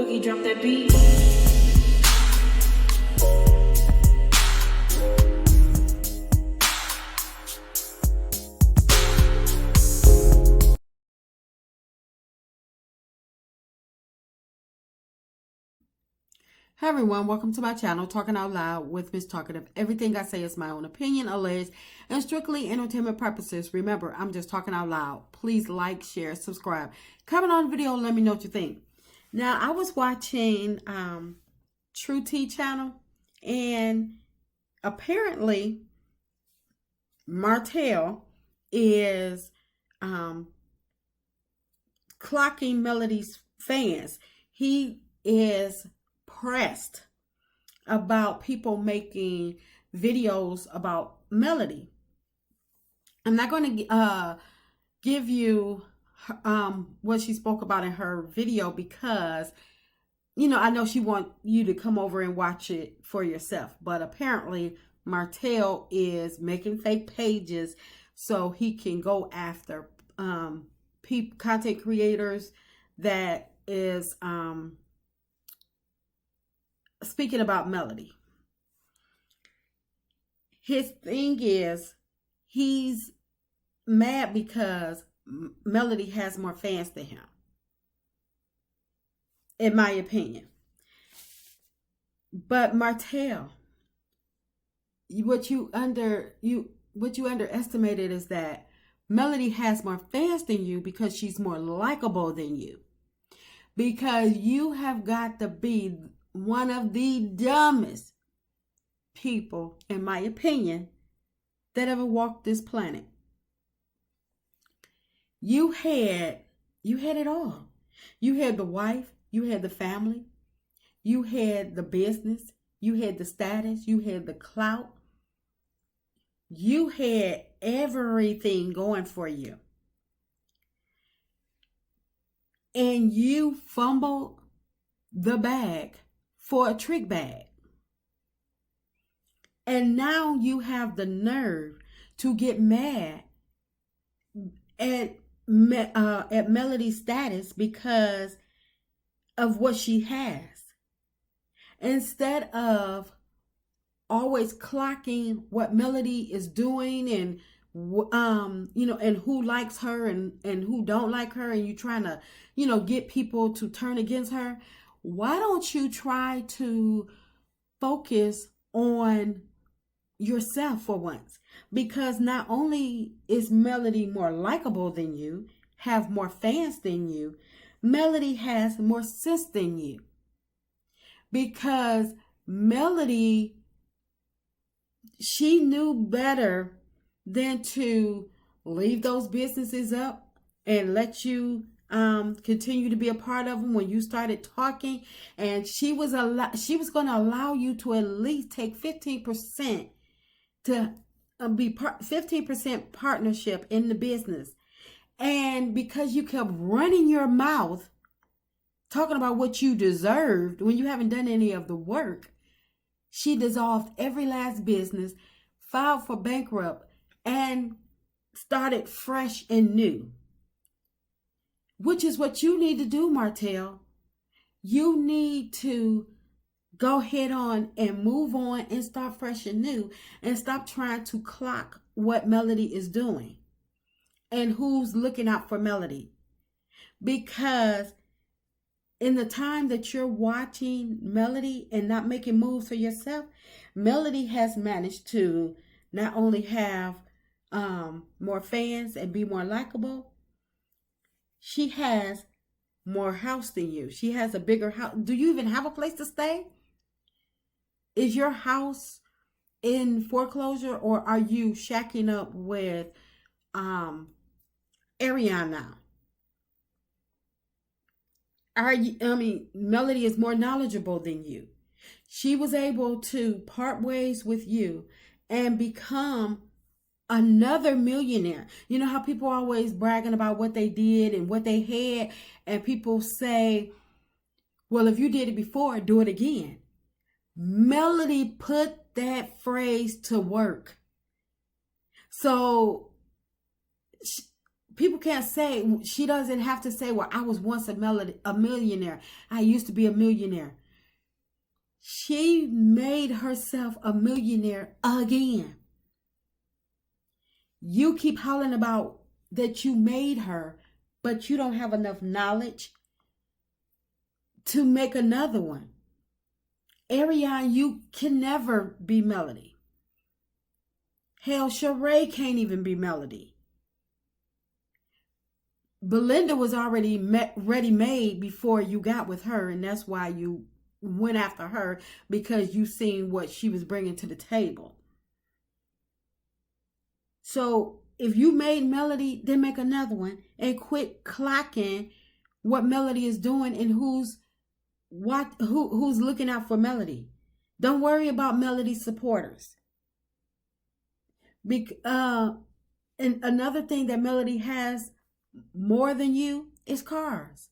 Boogie, drop that beat. Hi everyone, welcome to my channel, Talking Out Loud with Miss Talkative. Everything I say is my own opinion, alleged, and strictly entertainment purposes. Remember, I'm just talking out loud. Please like, share, subscribe. Comment on the video and let me know what you think. Now, I was watching True Tea channel, and apparently Martell is clocking Melody's fans. He is pressed about people making videos about Melody. I'm not going to give you what she spoke about in her video because, you know, I know she wants you to come over and watch it for yourself. But apparently Martell is making fake pages so he can go after content creators that is speaking about Melody. His thing is he's mad because Melody has more fans than him, in my opinion. But Martell, what you underestimated is that Melody has more fans than you because she's more likable than you. Because you have got to be one of the dumbest people, in my opinion, that ever walked this planet. You had it all. You had the wife, you had the family, you had the business, you had the status, you had the clout. You had everything going for you. And you fumbled the bag for a trick bag. And now you have the nerve to get mad at Melody's status because of what she has. Instead of always clocking what Melody is doing and and who likes her and who don't like her, and you trying to, get people to turn against her, why don't you try to focus on yourself for once? Because not only is Melody more likable than you, have more fans than you, Melody has more sense than you. Because Melody, she knew better than to leave those businesses up and let you continue to be a part of them when you started talking. And she was going to allow you to at least take 15% to be 15% partnership in the business. And because you kept running your mouth talking about what you deserved when you haven't done any of the work, she dissolved every last business, filed for bankrupt, and started fresh and new. Which is what you need to do, Martell. You need to go head on and move on and start fresh and new, and stop trying to clock what Melody is doing and who's looking out for Melody. Because in the time that you're watching Melody and not making moves for yourself, Melody has managed to not only have more fans and be more likable, she has more house than you. She has a bigger house. Do you even have a place to stay? Is your house in foreclosure, or are you shacking up with Ariana now? Melody is more knowledgeable than you. She was able to part ways with you and become another millionaire. You know how people are always bragging about what they did and what they had, and people say, well, if you did it before, do it again. Melody put that phrase to work. So people can't say, she doesn't have to say, well, I was once a millionaire. I used to be a millionaire. She made herself a millionaire again. You keep hollering about that you made her, but you don't have enough knowledge to make another one. Ariane, you can never be Melody. Hell, Sheree can't even be Melody. Belinda was already ready-made before you got with her, and that's why you went after her, because you seen what she was bringing to the table. So if you made Melody, then make another one and quit clocking what Melody is doing and who's looking out for Melody. Don't worry about Melody's supporters. And another thing that Melody has more than you is cars.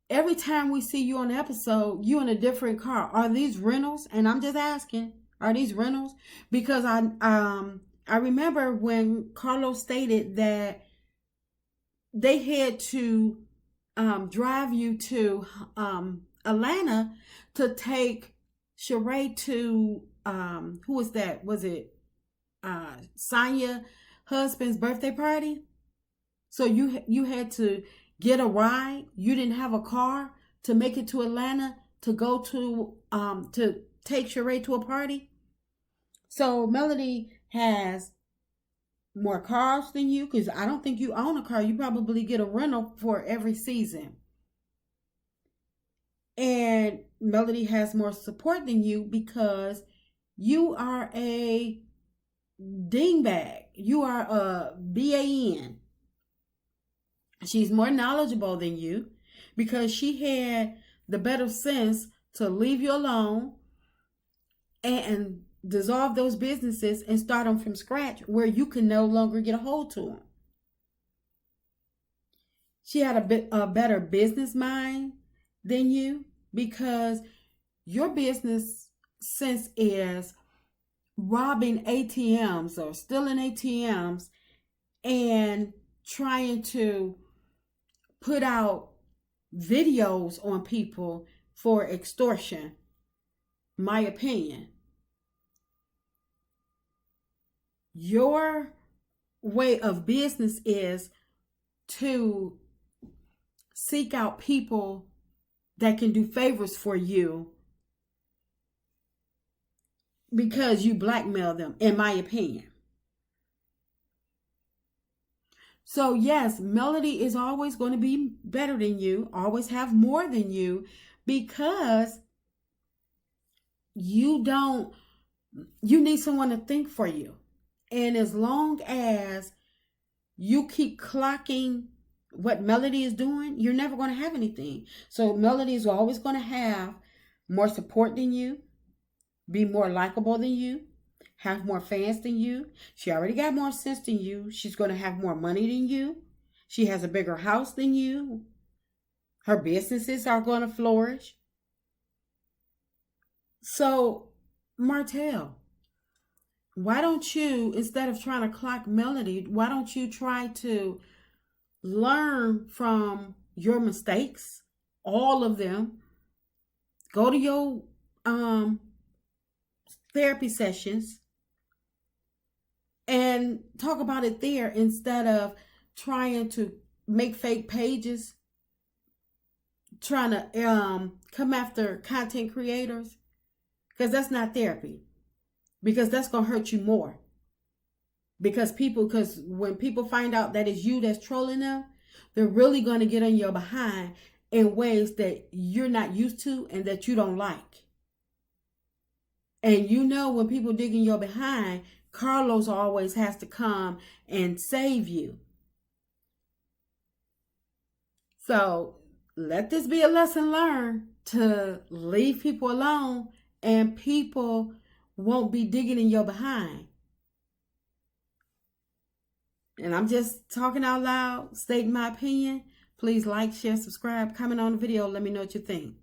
Every time we see you on the episode, you in a different car. Are these rentals? And I'm just asking, are these rentals? Because I remember when Carlos stated that they had to drive you to Atlanta to take Sheree to who was that? Was it Sonya husband's birthday party? So you had to get a ride. You didn't have a car to make it to Atlanta to go to take Sheree to a party. So Melody has more cars than you, because I don't think you own a car. You probably get a rental for every season. And Melody has more support than you because you are a dingbag. You are a BAN. She's more knowledgeable than you because she had the better sense to leave you alone and dissolve those businesses and start them from scratch where you can no longer get a hold to them. She had a better business mind than you because your business sense is robbing ATMs or stealing ATMs and trying to put out videos on people for extortion. My opinion. Your way of business is to seek out people that can do favors for you because you blackmail them, in my opinion. So yes, Melody is always going to be better than you, always have more than you, because you need someone to think for you. And as long as you keep clocking what Melody is doing, you're never going to have anything. So Melody is always going to have more support than you, be more likable than you, have more fans than you. She already got more sense than you. She's going to have more money than you. She has a bigger house than you. Her businesses are going to flourish. So, Martell, why don't you, instead of trying to clock Melody, why don't you try to learn from your mistakes, all of them? Go to your therapy sessions and talk about it there instead of trying to make fake pages, trying to come after content creators, because that's not therapy. Because that's going to hurt you more. Because when people find out that it's you that's trolling them, they're really going to get on your behind in ways that you're not used to and that you don't like. And you know, when people dig in your behind, Carlos always has to come and save you. So let this be a lesson learned to leave people alone, and people won't be digging in your behind. And I'm just talking out loud, stating my opinion. Please like, share, subscribe, comment on the video. Let me know what you think.